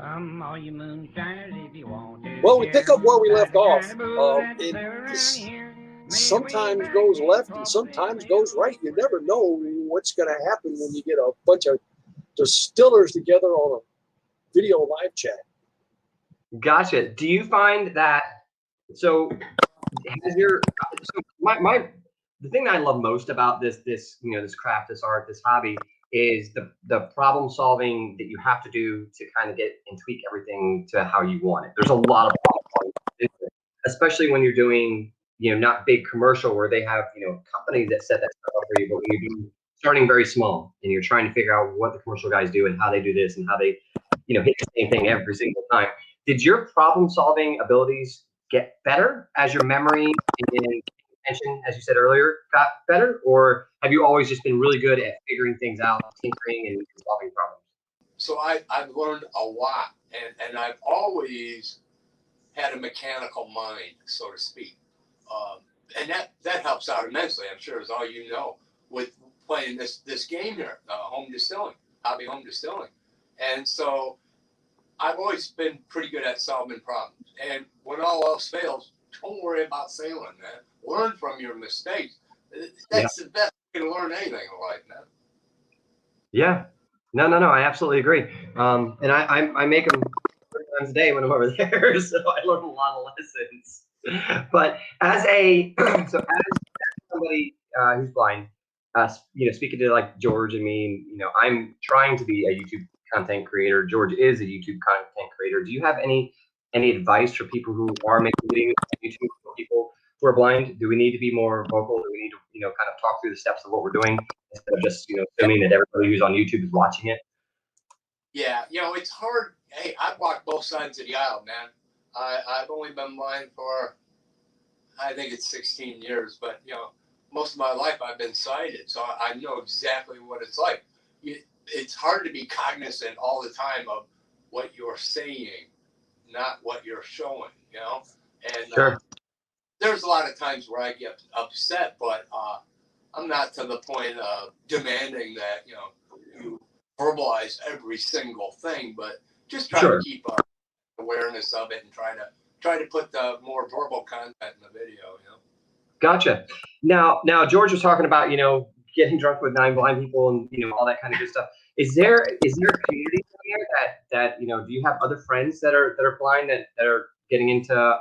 All you moonshiners, if you want to. Well, we pick up where we left off. This sometimes goes left and sometimes goes right. You never know what's going to happen when you get a bunch of distillers together on a video live chat. Gotcha. Do you find that, so has your, so the thing that I love most about this craft, this art, this hobby is the problem solving that you have to do to kind of get and tweak everything to how you want it. There's a lot of problem solving, especially when you're doing, not big commercial where they have, companies that set that stuff up for you, but when you're doing, starting very small and you're trying to figure out what the commercial guys do and how they do this and how they, hit the same thing every single time. Did your problem solving abilities get better as your memory and attention, as you said earlier, got better? Or have you always just been really good at figuring things out, tinkering and solving problems? So I've learned a lot, and I've always had a mechanical mind, so to speak. And that helps out immensely, I'm sure, as all you know, with playing this game here, home distilling, hobby home distilling. And so I've always been pretty good at solving problems. And when all else fails, don't worry about failing, man. Learn from your mistakes. That's the best way to learn anything in life, man. Yeah. No. I absolutely agree. And I make them 3 times a day when I'm over there, so I learn a lot of lessons. But as somebody who's blind, speaking to like George and me, I'm trying to be a YouTube content creator. George is a YouTube content creator. Do you have any advice for people who are making videos on YouTube, for people who are blind? Do we need to be more vocal? Do we need to, kind of talk through the steps of what we're doing instead of just, assuming that everybody who's on YouTube is watching it? Yeah, it's hard. Hey, I've walked both sides of the aisle, man. I've only been blind for, I think it's 16 years, but, most of my life I've been sighted, so I know exactly what it's like. It's hard to be cognizant all the time of what you're saying, not what you're showing, And Sure. There's a lot of times where I get upset, but I'm not to the point of demanding that, you verbalize every single thing, but just try to keep awareness of it and try to put the more verbal content in the video, Gotcha. Now George was talking about, getting drunk with 9 blind people and, all that kind of good stuff. Is there a community there that, do you have other friends that are blind that are getting into,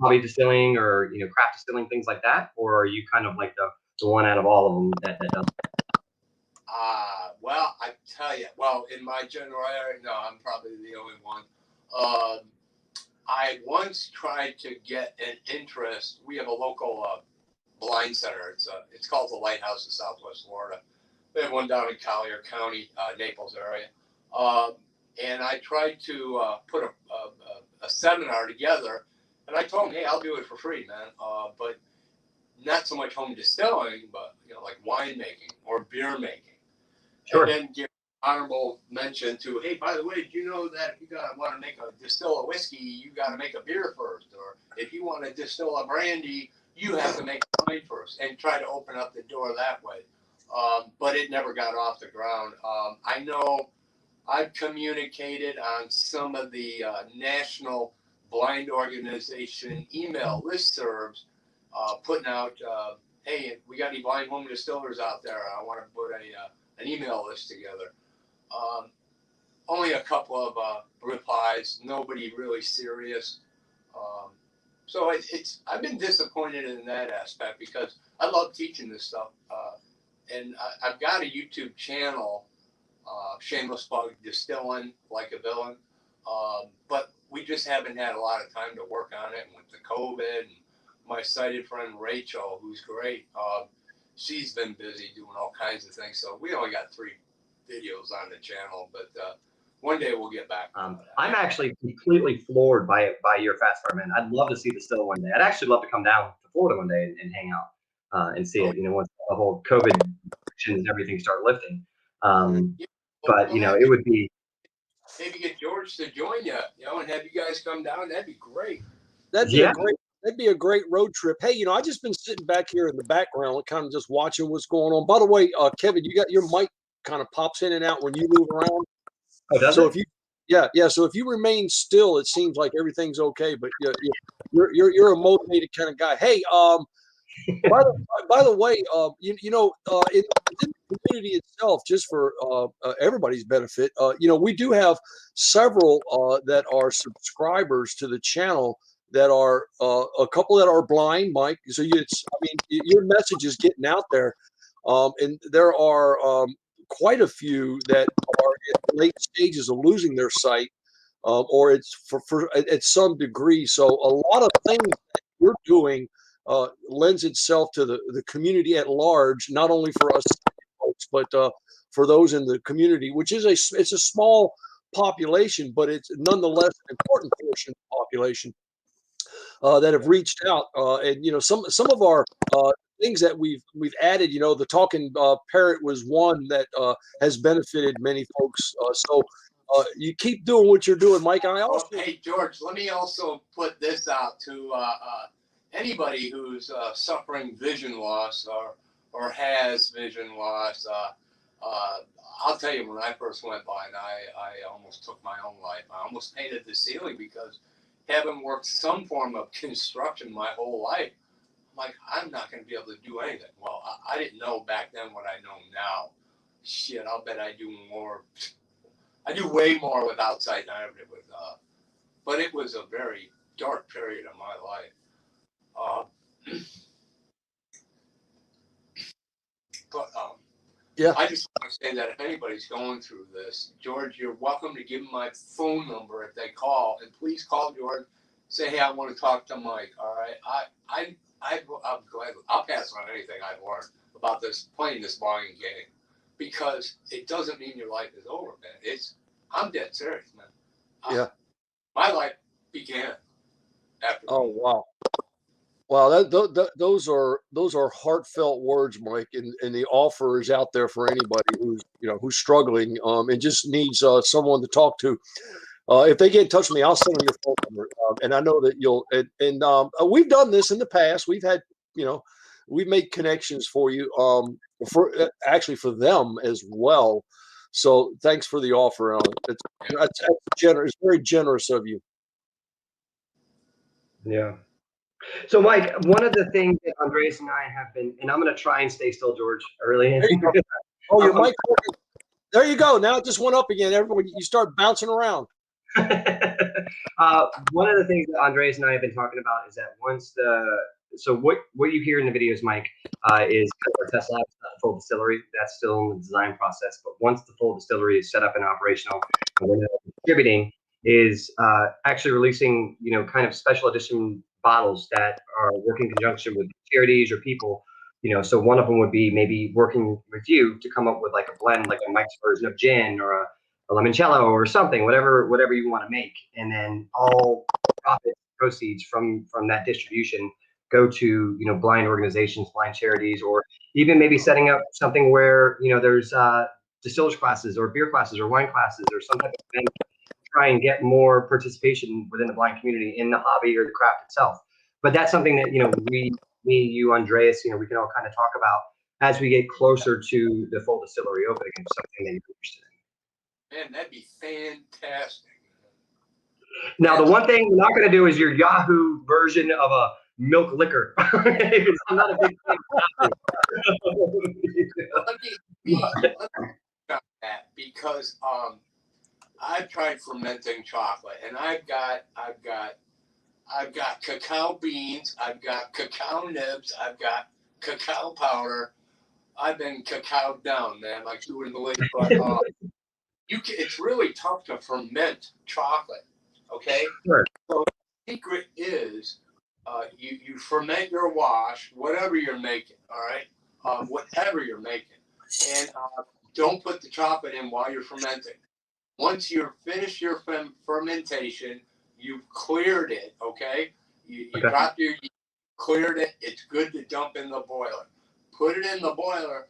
hobby distilling or, craft distilling, things like that? Or are you kind of like the one out of all of them that does? Well, I tell you, in my general area, no, I'm probably the only one. I once tried to get an interest. We have a local blind center. It's called the Lighthouse of Southwest Florida. We have one down in Collier County, Naples area. And I tried to put a seminar together, and I told them, hey, I'll do it for free, man. But not so much home distilling, but like wine making or beer making. Sure. And then give honorable mention to, hey, by the way, do you know that if you want to distill a whiskey, you got to make a beer first, or if you want to distill a brandy, you have to make a wine first, and try to open up the door that way. But it never got off the ground. I know I've communicated on some of the national blind organization email listservs, putting out, hey, we got any blind home distillers out there? I want to put an email list together. Only a couple of replies, nobody really serious. So I've been disappointed in that aspect because I love teaching this stuff. And I've got a YouTube channel, shameless plug, Distilling like a villain. But we just haven't had a lot of time to work on it. And with the COVID, and my sighted friend Rachel, who's great, she's been busy doing all kinds of things. So we only got 3 videos on the channel, but one day we'll get back. I'm actually completely floored by your fast fire, man. I'd love to see the still one day. I'd actually love to come down to Florida one day and hang out and see it. Once the whole COVID restrictions and everything start lifting. But it would be. Maybe get George to join you, and have you guys come down. That'd be great. That'd be a great road trip. Hey, I just been sitting back here in the background, kind of just watching what's going on. By the way, Kevin, you got your mic kind of pops in and out when you move around. Oh, does so it? Yeah. So if you remain still, it seems like everything's okay. But you're a motivated kind of guy. Hey, by the way, within the community itself, just for everybody's benefit, we do have several that are subscribers to the channel that are a couple that are blind, Mike. So your message is getting out there, and there are quite a few that are at late stages of losing their sight, or it's for at some degree. So a lot of things that you're doing lends itself to the community at large, not only for us folks, but for those in the community, which is it's a small population, but it's nonetheless an important portion of the population that have reached out. And some of our things that we've added. The talking parrot was one that has benefited many folks. So you keep doing what you're doing, Mike. And I also, hey George, let me also put this out to anybody who's suffering vision loss or has vision loss. I'll tell you, when I first went blind, I almost took my own life. I almost painted the ceiling because having worked some form of construction my whole life, I'm like, I'm not going to be able to do anything. Well, I didn't know back then what I know now. Shit, I'll bet I do more. I do way more with outside than I ever did with. But it was a very dark period of my life. yeah. I just want to say that if anybody's going through this, George, you're welcome to give them my phone number if they call, and please call George. Say, hey, I want to talk to Mike. All right, I'm glad. I'll pass on anything I've learned about playing this blind game, because it doesn't mean your life is over, man. I'm dead serious, man. Yeah. My life began after. Oh wow. Wow, those are heartfelt words, Mike, and the offer is out there for anybody who's struggling and just needs someone to talk to. If they get in touch with me, I'll send them your phone number, and I know that you'll. And we've done this in the past. We've made connections for you, actually for them as well. So thanks for the offer. It's generous. It's very generous of you. Yeah. So, Mike, one of the things that Andreas and I have been, and I'm going to try and stay still, George. I really am. Oh, your mic. There you go. Now it just went up again. Everyone, you start bouncing around. One of the things that Andreas and I have been talking about is that what you hear in the videos, Mike, is kind of our test lab, full distillery. That's still in the design process. But once the full distillery is set up and operational, and we're distributing, is actually releasing, kind of special edition bottles that are working in conjunction with charities or people. So one of them would be maybe working with you to come up with like a blend, like a Mike's version of gin or a limoncello or something, whatever you want to make, and then all profit proceeds from that distribution go to blind organizations, blind charities, or even maybe setting up something where there's distillers classes or beer classes or wine classes or some type of thing to try and get more participation within the blind community in the hobby or the craft itself. But that's something that me, you, Andreas, we can all kind of talk about as we get closer to the full distillery opening, and something that you're interested in. Man, that'd be fantastic. Now, the one thing we're not going to do is your Yahoo version of a milk liquor. I'm not a big fan of Let me about that, because I've tried fermenting chocolate, and I've got cacao beans, I've got cacao nibs, I've got cacao powder. I've been cacao down, man, like you wouldn't believe. But it's really tough to ferment chocolate. Okay. Sure. So the secret is you ferment your wash, whatever you're making. All right. Whatever you're making, and don't put the chocolate in while you're fermenting. Once you're finished your fermentation, you've cleared it. Okay. You dropped you cleared it. It's good to dump in the boiler. Put it in the boiler,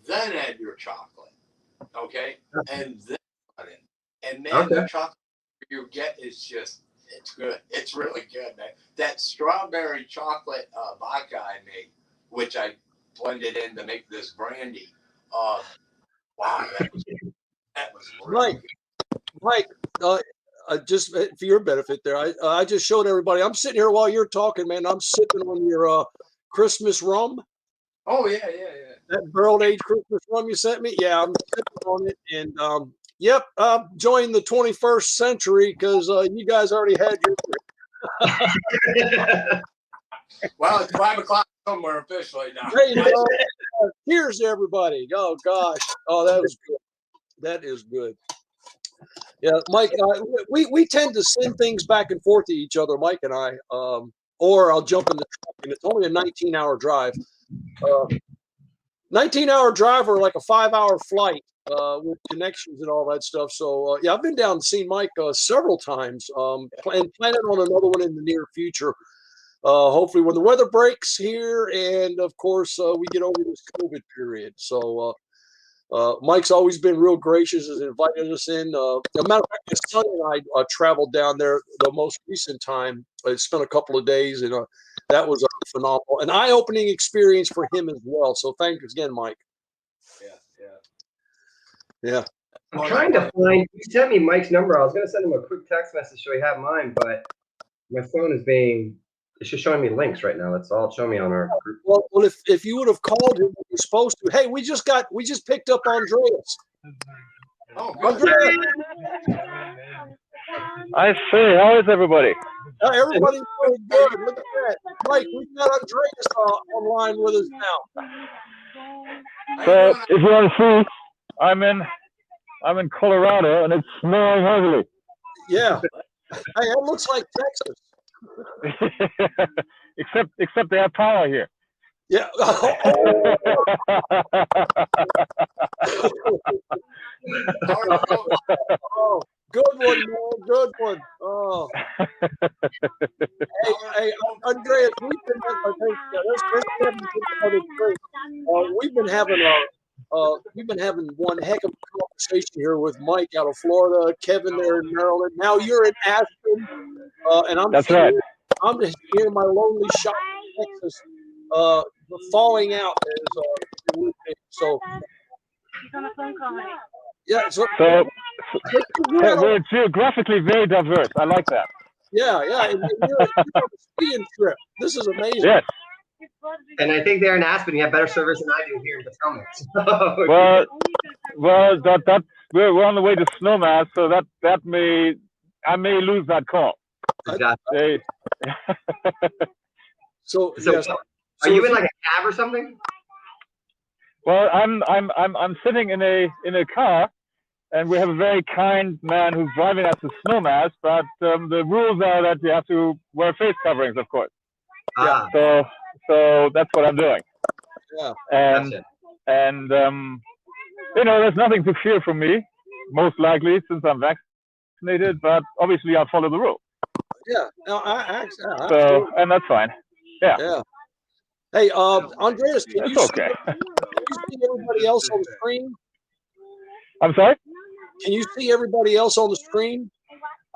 then add your chocolate. Okay. And then put it. And man, the chocolate you get is it's good. It's really good, man. That strawberry chocolate vodka I made, which I blended in to make this brandy. Wow, that was really Right. good. Mike, just for your benefit there, I just showed everybody. I'm sitting here while you're talking, man. I'm sipping on your Christmas rum. Oh yeah. That barrel aged Christmas rum you sent me. Yeah, I'm sipping on it, and yep, joined the 21st century because you guys already had your. Well, it's 5 o'clock somewhere officially now. There you go. Cheers to everybody. Oh gosh. Oh, that was good. That is good. Yeah, Mike, we tend to send things back and forth to each other, Mike and I, or I'll jump in the truck, and it's only a 19-hour drive. 19-hour drive or like a 5-hour flight with connections and all that stuff. So, yeah, I've been down and seen Mike several times and planning on another one in the near future. Hopefully when the weather breaks here and, of course, we get over this COVID period. So, Mike's always been real gracious as invited us in. As a matter of fact, his son and I traveled down there the most recent time. I spent a couple of days, and that was phenomenal, an eye-opening experience for him as well. So thanks again, Mike. Yeah. I'm trying to find. You sent me Mike's number. I was going to send him a quick text message so he had mine, but my phone is being. It's just showing me links right now. That's all it's showing me on our group. Well, if you would have called him when you're supposed to. Hey, we just picked up Andreas. Oh, Andreas. I see. How is everybody? Everybody's doing good. Look at that, Mike. We've got Andreas online with us now. So, if you want to see, I'm in Colorado, and it's snowing heavily. Yeah. Hey, that looks like Texas. except they have power here. Yeah. Oh, good one, man. Good one. Oh. Hey, Andreas, we've been having one heck of a conversation here with Mike out of Florida, Kevin there in Maryland. Now you're in Aspen, and That's right. I'm just here in my lonely shop in Texas, falling out. So yeah, so we're geographically very diverse. I like that. Yeah, and you're on a skiing trip. This is amazing. Yes. And I think there in Aspen, you have better service than I do here in Potomac. Well, that we're on the way to Snowmass, so I may lose that call. Exactly. So yes. Are you in like a cab or something? Well, I'm sitting in a car, and we have a very kind man who's driving us to Snowmass, but the rules are that you have to wear face coverings, of course. Ah. So that's what I'm doing. Yeah. And there's nothing to fear from me, most likely, since I'm vaccinated, but obviously I'll follow the rules. Yeah. No, and that's fine. Yeah. Yeah. Hey, Andreas, can you okay. see everybody else on the screen? I'm sorry? Can you see everybody else on the screen?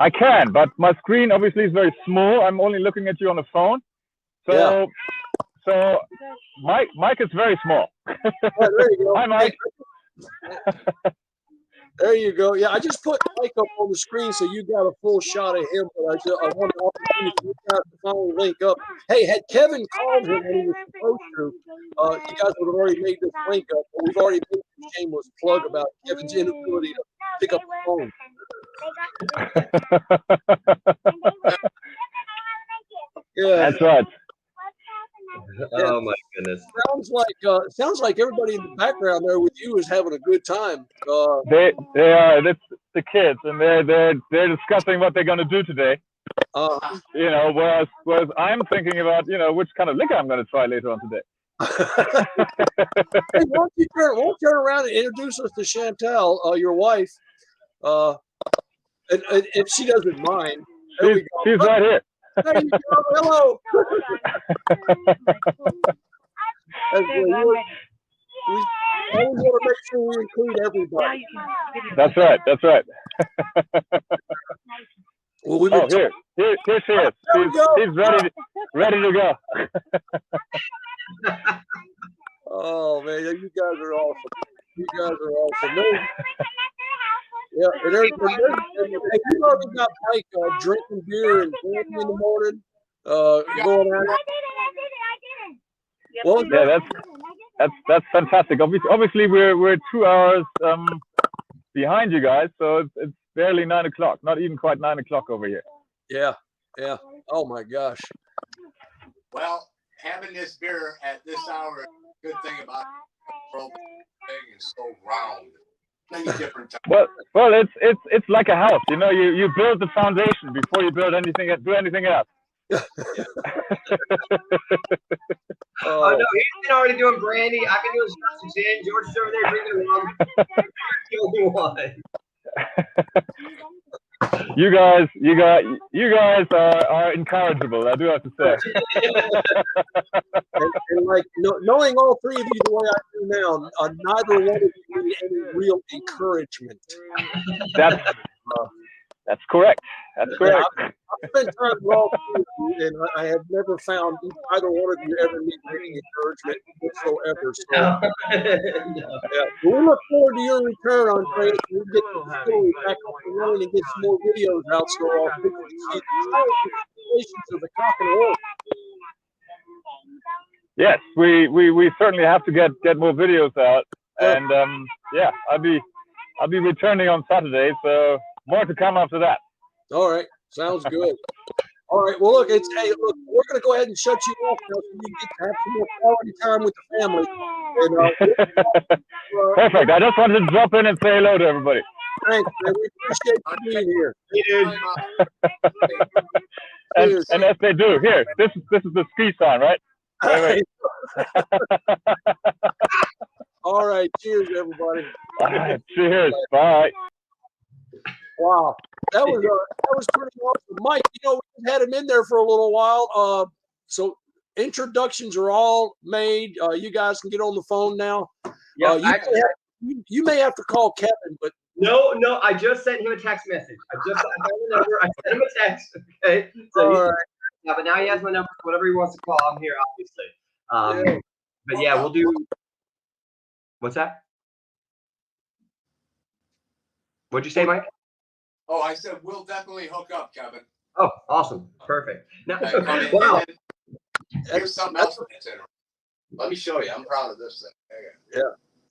I can, but my screen obviously is very small. I'm only looking at you on the phone. So Mike is very small. Oh, there you go. Hi, Mike. There you go. Yeah, I just put Mike up on the screen so you got a full shot of him. But I wanted the opportunity for you guys to finally link up. Hey, had Kevin called him when he was supposed to, you guys would have already made this link up. But we've already made a shameless plug about Kevin's inability to pick up the phone. Yeah, that's right. Oh my goodness! Sounds like everybody in the background there with you is having a good time. They are. That's the kids, and they're discussing what they're going to do today. Whereas I'm thinking about which kind of liquor I'm going to try later on today. Hey, won't you turn around and introduce us to Chantal, your wife, and if she doesn't mind. She's right here. There you go. Hello. We always want to make sure we include everybody. That's right. Well, here she is. She's ready to go. Oh man, you guys are awesome. Yeah, and you've already got Mike drinking beer and drinking in the morning, going at it. Well, Yeah, that's fantastic. Obviously, we're 2 hours behind you guys, so it's barely 9 o'clock. Not even quite 9 o'clock over here. yeah. Oh my gosh. Well, having this beer at this hour is a good thing about it. Thing is so round. Many different types. Well, it's like a house. You know, you build the foundation before you do anything else. Oh no, he's been already doing brandy. I've been doing shots of gin. George is over there drinking rum. The only one. You guys are incorrigible. I do have to say. and like knowing all three of you the way I do now, neither one of you need any real encouragement. That's correct. That's correct. I've spent time with all three of you, and I have never found either one of you ever need any encouragement whatsoever. So, we look forward to your return, Andreas. We'll get the distillery back up and running and get some more videos out so people can see the situations of the cock and horse. Yes, we certainly have to get more videos out, and yeah, I'll be returning on Saturday, so more to come after that. All right, sounds good. All right, well, look, we're going to go ahead and shut you off now so you get to have some more quality time with the family. And, perfect. I just wanted to drop in and say hello to everybody. Thanks, man. We appreciate you being here. And as they do, here, this is the ski sign, right? Wait. All right, cheers, everybody. All right, cheers. Bye. Wow, that was pretty awesome, Mike. You know, we had him in there for a little while. So introductions are all made. You guys can get on the phone now. Yeah, you may have to call Kevin, but no, I just sent him a text message. I found the number. I sent him a text. Okay, so yeah, but now he has my number. Whatever he wants to call, I'm here, obviously. But yeah, we'll do. What's that? What'd you say, Mike? Oh, I said we'll definitely hook up, Kevin. Oh, awesome. Perfect. Now, wow. Here's something else that's interesting. Let me show you. I'm proud of this thing.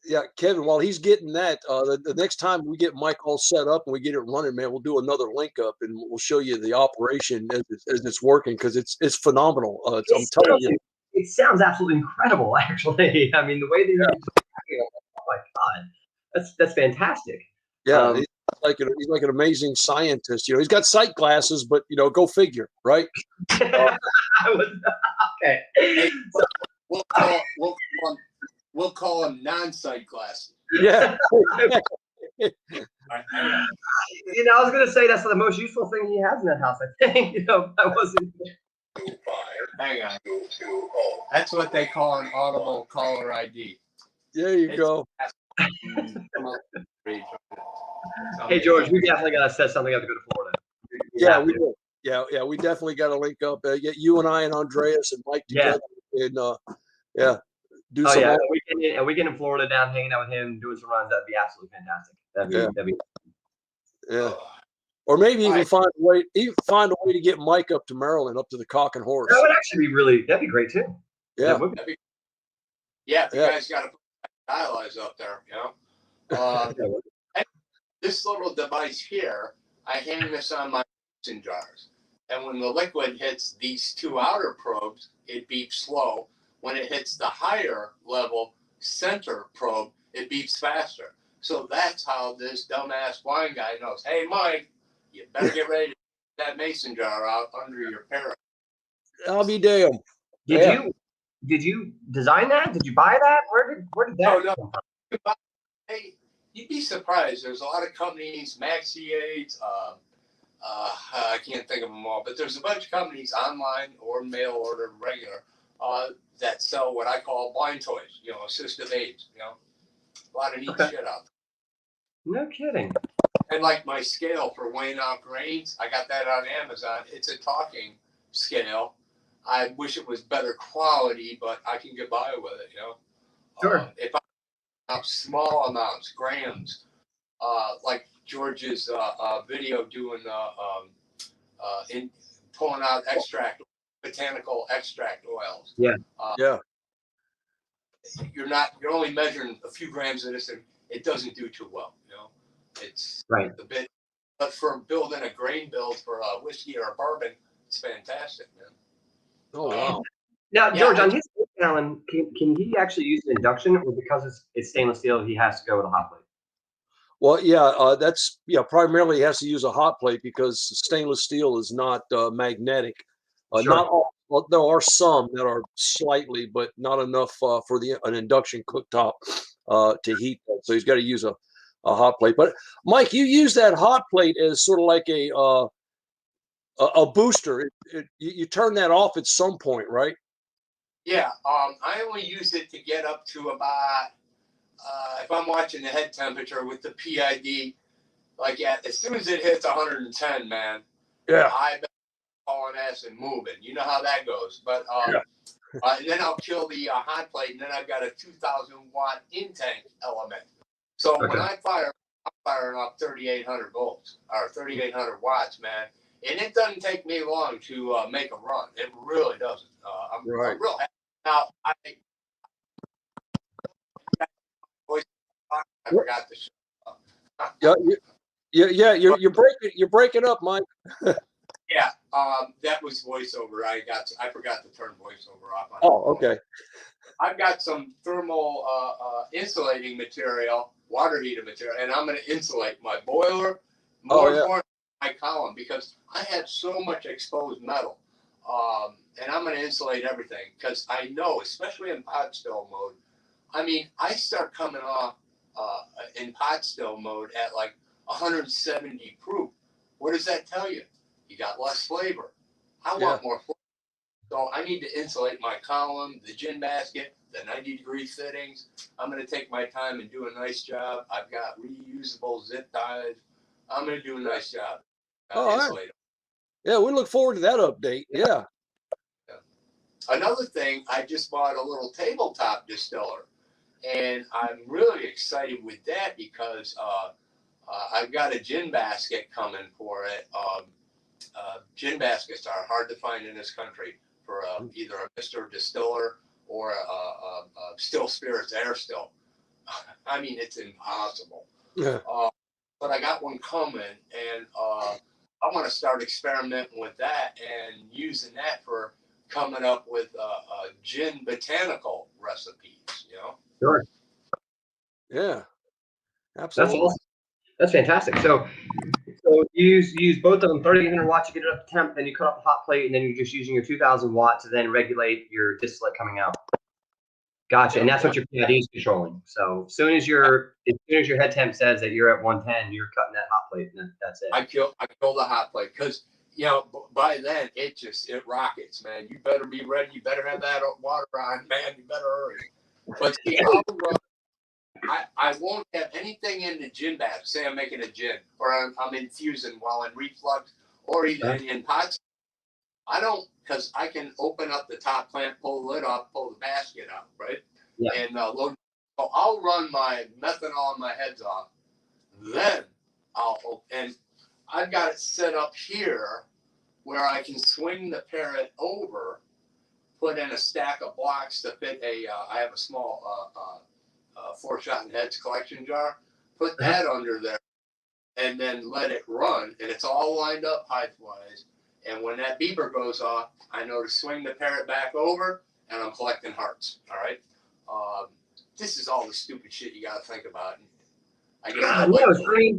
Yeah, Kevin, while he's getting that, the next time we get Mike all set up and we get it running, man, we'll do another link up and we'll show you the operation as it's working because it's phenomenal. I'm telling you. It sounds absolutely incredible, actually. I mean, the way that you're talking, oh my God, that's fantastic. Yeah, he's like an amazing scientist. You know, he's got sight glasses, but go figure, right? Okay. Hey, we'll call him non-sight glasses. Yeah. I was gonna say that's the most useful thing he has in that house. I think. I wasn't. Hang on. That's what they call an audible caller ID. There you go. Hey George, we definitely gotta set something up to go to Florida. Yeah, we do. Yeah, we definitely got to link up. Get you and I and Andreas and Mike together and do some. Yeah, a weekend in Florida, down hanging out with him, doing some runs. That'd be absolutely fantastic. That'd be. Yeah. Or maybe even find a way to get Mike up to Maryland, up to the Cock and Horse. That would actually be that'd be great too. Yeah. You guys got to put dialyze up there, This little device here, I hang this on my mason jars. And when the liquid hits these two outer probes, it beeps slow. When it hits the higher level center probe, it beeps faster. So that's how this dumbass wine guy knows, hey, Mike, you better get ready to get that mason jar out under your parrot. I'll be damned. Did you design that? Did you buy that? Where did that come from? Hey, you'd be surprised. There's a lot of companies, Maxi-Aids, I can't think of them all, but there's a bunch of companies online or mail order regular that sell what I call blind toys, assistive aids, a lot of neat shit out there. No kidding. And like my scale for weighing out grains, I got that on Amazon. It's a talking scale. I wish it was better quality, but I can get by with it, Sure. If I have small amounts, grams, like George's video doing in pulling out extract, botanical extract oils. Yeah. Yeah. You're only measuring a few grams of this, and it doesn't do too well. You know, it's Right. a bit. But for building a grain build for a whiskey or a bourbon, it's fantastic, man. Oh wow. Now, Yeah, George, on his gallon, can he actually use an induction, or because it's stainless steel, he has to go with a hot plate? Well, yeah, that's primarily he has to use a hot plate because stainless steel is not magnetic. Sure. Not all. Well, there are some that are slightly, but not enough for an induction cooktop to heat that. So he's got to use a hot plate. But Mike, you use that hot plate as sort of like a booster. You turn that off at some point, right? Yeah, I only use it to get up to about if I'm watching the head temperature with the PID, like as soon as it hits 110, man, Yeah. I bet hauling ass and moving. You know how that goes. But and then I'll kill the hot plate, and then I've got a 2,000 watt in tank element. So when I fire, I'm firing off 3,800 volts or 3,800 watts, man. And it doesn't take me long to make a run. It really doesn't. I'm real happy. Now, I forgot to show. Yeah. You're breaking up, Mike. Yeah, that was voiceover. I forgot to turn voiceover off. Okay. I've got some thermal insulating material, water heater material, and I'm going to insulate my boiler, more importantly, my column, because I have so much exposed metal. And I'm going to insulate everything because I know, especially in pot still mode, I mean, I start coming off in pot still mode at like 170 proof. What does that tell you? You got less flavor. I want more flavor. So I need to insulate my column, the gin basket, the 90-degree fittings. I'm going to take my time and do a nice job. I've got reusable zip ties. I'm going to do a nice job. Insulate them. Yeah, we look forward to that update. Yeah. Another thing, I just bought a little tabletop distiller, and I'm really excited with that because I've got a gin basket coming for it. Gin baskets are hard to find in this country for either a Mr. Distiller or a still spirits air still. I mean, it's impossible. Yeah. But I got one coming, and I want to start experimenting with that and using that for coming up with gin botanical recipes, you know? Sure. Yeah. Absolutely. That's awesome. That's fantastic. So you use both of them, 3,800 watts, you get it up to temp, then you cut off the hot plate, and then you're just using your 2,000 watts to then regulate your distillate coming out. Gotcha. And that's what your PID is controlling. So as soon as your head temp says that you're at 110, you're cutting that hot plate, and that's it. I kill the hot plate because, you know, by then it rockets, man. You better be ready. You better have that water on, man. You better hurry. But see, I won't have anything in the gin bath. Say I'm making a gin, or I'm infusing while in reflux, or even in pots. I don't, because I can open up the top plant, pull the lid off, pull the basket out, right? Yeah. And load. So I'll run my methanol and my heads off. Then and I've got it set up here where I can swing the parrot over, put in a stack of blocks to fit I have a small 4-shot and heads collection jar, put that under there, and then let it run. And it's all lined up height-wise. And when that beeper goes off, I know to swing the parrot back over, and I'm collecting hearts. All right. This is all the stupid shit you got to think about. I guess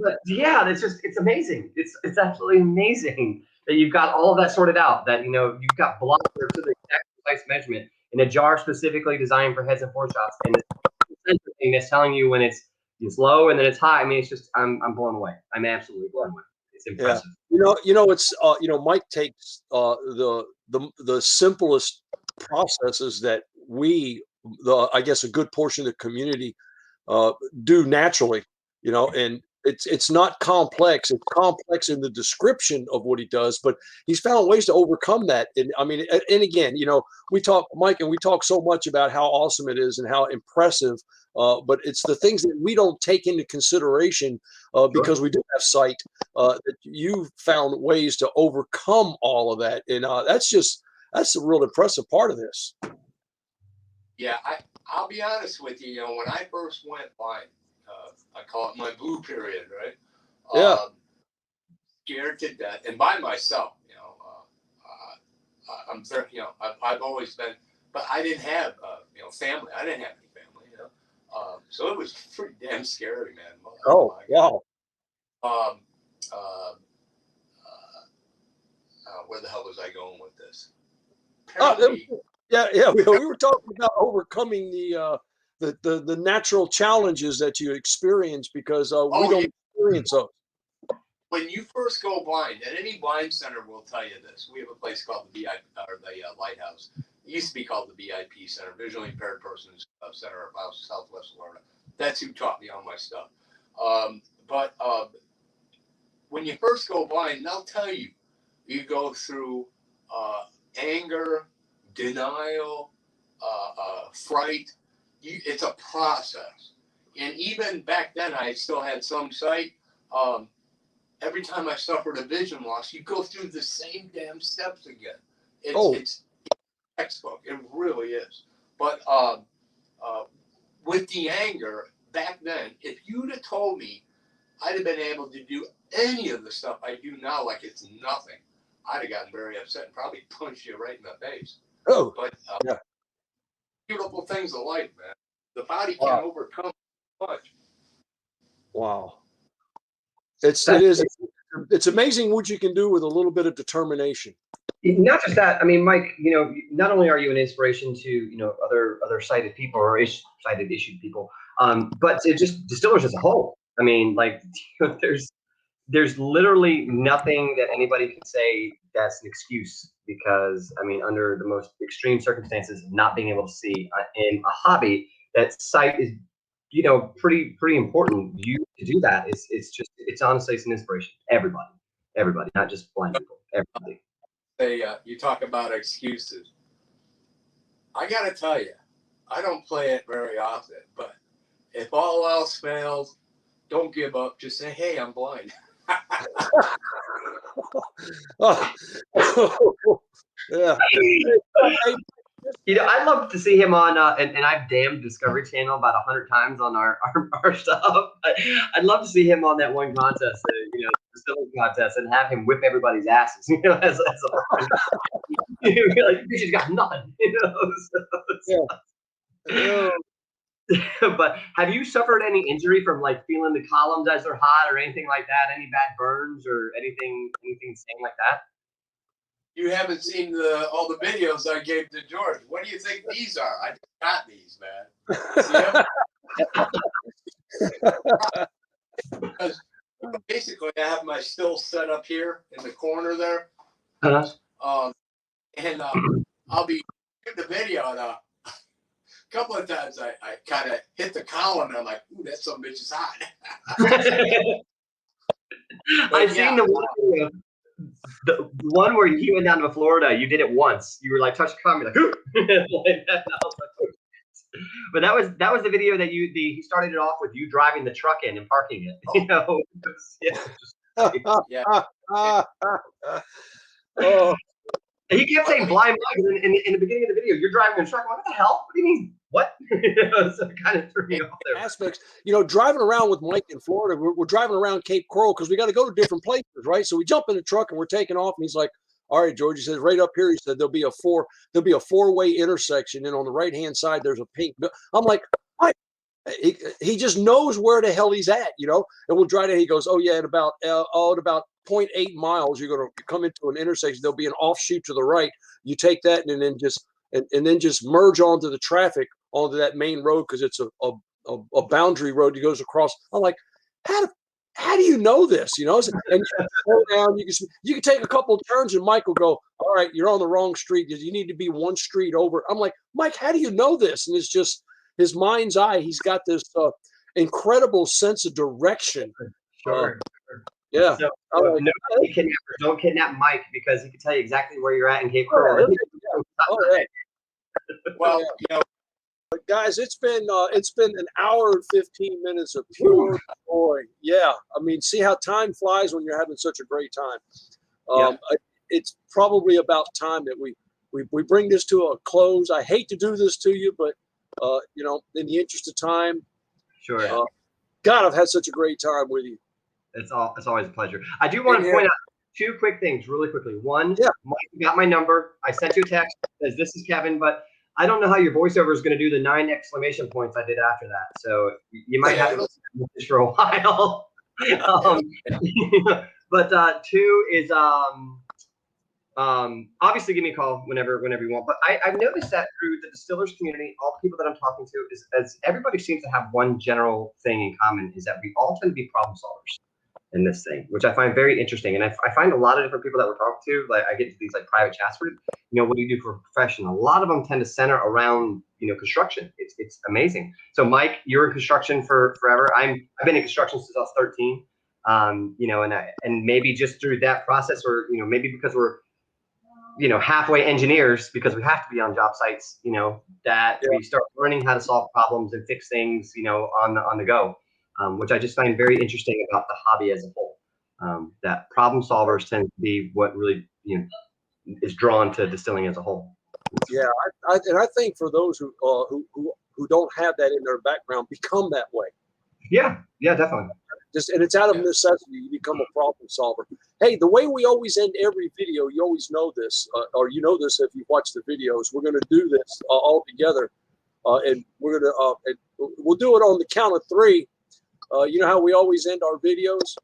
but yeah, it's amazing. It's absolutely amazing that you've got all of that sorted out. That you've got blocks to the exact precise measurement in a jar specifically designed for heads and 4-shots, and it's thing that's telling you when it's low and then it's high. I mean, it's just I'm blown away. I'm absolutely blown away. It's impressive. Yeah. It's Mike takes the simplest processes that I guess a good portion of the community do naturally, and it's not complex. It's complex in the description of what he does, but he's found ways to overcome that. And I mean, and again, we talk, Mike, and we talk so much about how awesome it is and how impressive but it's the things that we don't take into consideration because we do have sight. That you found ways to overcome all of that, and that's a real impressive part of this. Yeah, I'll be honest with you. You know, when I first went blind, I call it my blue period, right? Yeah. Scared to death, and by myself. I'm very, you know, I've always been, but I didn't have, you know, family. I didn't have any family, you know. So it was pretty damn scary, man. Oh, wow. Where the hell was I going with this? Yeah. We were talking about overcoming the natural challenges that you experience because we don't experience those. When you first go blind, and any blind center will tell you this. We have a place called the VIP, or the Lighthouse. It used to be called the VIP Center, Visually Impaired Persons Center of Southwest Florida. That's who taught me all my stuff. But when you first go blind, they'll tell you, you go through anger, denial, fright. It's a process. And even back then, I still had some sight. Every time I suffered a vision loss, you go through the same damn steps again. It's textbook. It really is. But with the anger, back then, if you'd have told me I'd have been able to do any of the stuff I do now like it's nothing, I'd have gotten very upset and probably punched you right in the face. Oh, but yeah. Beautiful things of life, man. The body can overcome much. Wow. It's amazing what you can do with a little bit of determination. Not just that. I mean, Mike, you know, not only are you an inspiration to, you know, other sighted people or sighted issued people, but to just distillers as a whole. I mean, like, you know, there's literally nothing that anybody can say that's an excuse, because I mean, under the most extreme circumstances of not being able to see in a hobby, that sight is, you know, pretty important. You to do that it's honestly, it's an inspiration. Everybody, not just blind people, everybody. You talk about excuses. I gotta tell you, I don't play it very often, but if all else fails, don't give up. Just say, "Hey, I'm blind." Yeah. You know, I'd love to see him on, and I've damned Discovery Channel about 100 times on our stuff. I'd love to see him on that one contest, you know, the distilling contest, and have him whip everybody's asses. You know, as like, she's got nothing. You know. Yeah. But have you suffered any injury from like feeling the columns as they're hot or anything like that? Any bad burns or anything insane like that? You haven't seen all the videos I gave to George. What do you think these are? I just got these, man. Because basically, I have my still set up here in the corner there. And I'll be in the video, and a couple of times I kind of hit the column, and I'm like, "Ooh, that some bitch is hot." I've seen the one video. The one where you went down to Florida, you did it once. You were like, touch the camera, like, but that was the video that he started it off with you driving the truck in and parking it. You know, He kept saying blind Mike, and in the beginning of the video, you're driving a truck. I'm like, what the hell? What do you mean? What? So it kind of threw me off there. Aspects, you know, driving around with Mike in Florida, we're driving around Cape Coral because we got to go to different places, right? So we jump in the truck and we're taking off, and he's like, "All right, George," he says, "right up here," he said, there'll be a four-way intersection, and on the right-hand side there's a pink. I'm like, Mike. He just knows where the hell he's at, you know. And we'll drive to. He goes, "Oh yeah, at about 0.8 miles, you're going to come into an intersection. There'll be an offshoot to the right. You take that and then just merge onto the traffic onto that main road because it's a boundary road that goes across." I'm like, how do you know this? You know, and you can slow down. You can take a couple of turns, and Mike will go, "All right, you're on the wrong street. You need to be one street over." I'm like, Mike, how do you know this? And it's just his mind's eye. He's got this incredible sense of direction. Sure. Yeah. So, kidnappers, don't kidnap Mike, because he can tell you exactly where you're at in Cape Coral. Well, you know, But guys, it's been an hour and 15 minutes of pure joy. Yeah, I mean, see how time flies when you're having such a great time. It's probably about time that we bring this to a close. I hate to do this to you, but you know, in the interest of time, Sure. God, I've had such a great time with you. It's always a pleasure. I do want to point out two quick things really quickly. One, Mike, you got my number. I sent you a text that says, this is Kevin, but I don't know how your voiceover is going to do the 9 exclamation points I did after that. So you might have to listen to this for a while. But two is obviously give me a call whenever you want. But I've noticed that through the distillers community, all the people that I'm talking to, is as everybody seems to have one general thing in common, is that we all tend to be problem solvers in this thing, which I find very interesting. And I find a lot of different people that we're talking to, like I get to these like private chats where, you know, what do you do for a profession? A lot of them tend to center around, you know, construction. It's amazing. So Mike, you're in construction for forever. I've been in construction since I was 13. You know, and maybe just through that process, or, you know, maybe because we're, you know, halfway engineers, because we have to be on job sites, you know, that we start learning how to solve problems and fix things, you know, on the go. Which I just find very interesting about the hobby as a whole. That problem solvers tend to be what really, you know, is drawn to distilling as a whole. Yeah, and I think for those who don't have that in their background, become that way. Yeah, definitely. And it's out of necessity. You become a problem solver. Hey, the way we always end every video, you always know this, or you know this if you watch the videos. We're going to do this all together, and we're going to we'll do it on the count of 3. You know how we always end our videos?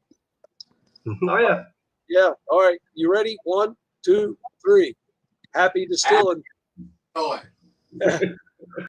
Oh, yeah. Yeah. All right. You ready? 1, 2, 3. Happy distilling. Oh.